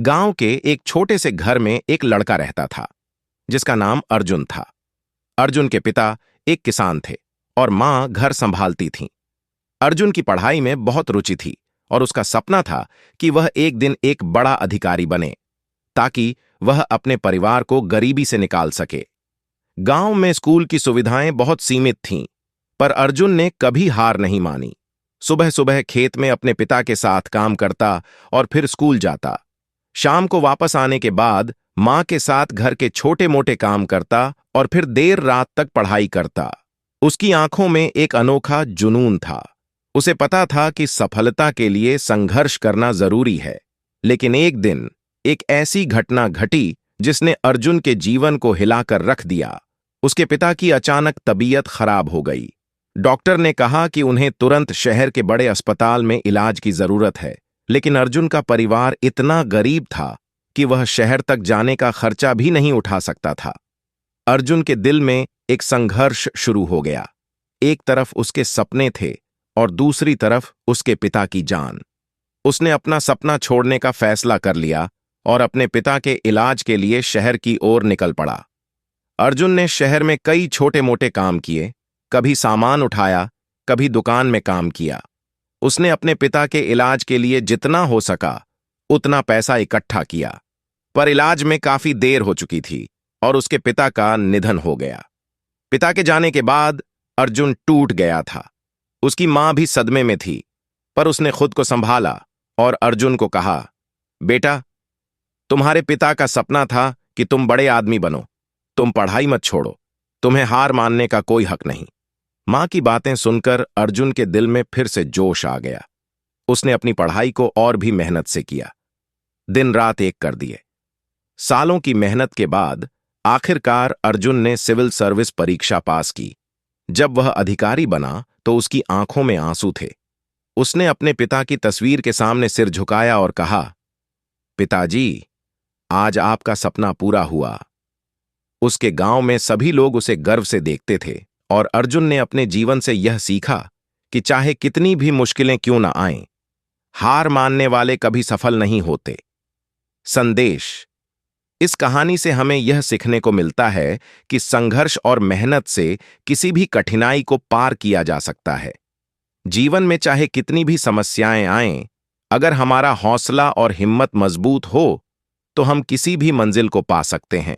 गांव के एक छोटे से घर में एक लड़का रहता था जिसका नाम अर्जुन था। अर्जुन के पिता एक किसान थे और मां घर संभालती थीं। अर्जुन की पढ़ाई में बहुत रुचि थी और उसका सपना था कि वह एक दिन एक बड़ा अधिकारी बने ताकि वह अपने परिवार को गरीबी से निकाल सके। गांव में स्कूल की सुविधाएं बहुत सीमित थीं, पर अर्जुन ने कभी हार नहीं मानी। सुबह सुबह खेत में अपने पिता के साथ काम करता और फिर स्कूल जाता। शाम को वापस आने के बाद मां के साथ घर के छोटे मोटे काम करता और फिर देर रात तक पढ़ाई करता। उसकी आंखों में एक अनोखा जुनून था। उसे पता था कि सफलता के लिए संघर्ष करना जरूरी है। लेकिन एक दिन एक ऐसी घटना घटी जिसने अर्जुन के जीवन को हिलाकर रख दिया। उसके पिता की अचानक तबीयत खराब हो गई। डॉक्टर ने कहा कि उन्हें तुरंत शहर के बड़े अस्पताल में इलाज की जरूरत है, लेकिन अर्जुन का परिवार इतना गरीब था कि वह शहर तक जाने का खर्चा भी नहीं उठा सकता था। अर्जुन के दिल में एक संघर्ष शुरू हो गया। एक तरफ उसके सपने थे और दूसरी तरफ उसके पिता की जान। उसने अपना सपना छोड़ने का फैसला कर लिया और अपने पिता के इलाज के लिए शहर की ओर निकल पड़ा। अर्जुन ने शहर में कई छोटे मोटे काम किए, कभी सामान उठाया, कभी दुकान में काम किया। उसने अपने पिता के इलाज के लिए जितना हो सका उतना पैसा इकट्ठा किया, पर इलाज में काफी देर हो चुकी थी और उसके पिता का निधन हो गया। पिता के जाने के बाद अर्जुन टूट गया था। उसकी मां भी सदमे में थी, पर उसने खुद को संभाला और अर्जुन को कहा, बेटा, तुम्हारे पिता का सपना था कि तुम बड़े आदमी बनो। तुम पढ़ाई मत छोड़ो। तुम्हें हार मानने का कोई हक नहीं। मां की बातें सुनकर अर्जुन के दिल में फिर से जोश आ गया। उसने अपनी पढ़ाई को और भी मेहनत से किया। दिन रात एक कर दिए। सालों की मेहनत के बाद आखिरकार अर्जुन ने सिविल सर्विस परीक्षा पास की। जब वह अधिकारी बना तो उसकी आंखों में आंसू थे। उसने अपने पिता की तस्वीर के सामने सिर झुकाया और कहा, पिताजी, आज आपका सपना पूरा हुआ। उसके गांव में सभी लोग उसे गर्व से देखते थे और अर्जुन ने अपने जीवन से यह सीखा कि चाहे कितनी भी मुश्किलें क्यों न आएं, हार मानने वाले कभी सफल नहीं होते। संदेश: इस कहानी से हमें यह सीखने को मिलता है कि संघर्ष और मेहनत से किसी भी कठिनाई को पार किया जा सकता है। जीवन में चाहे कितनी भी समस्याएं आएं, अगर हमारा हौसला और हिम्मत मजबूत हो तो हम किसी भी मंजिल को पा सकते हैं।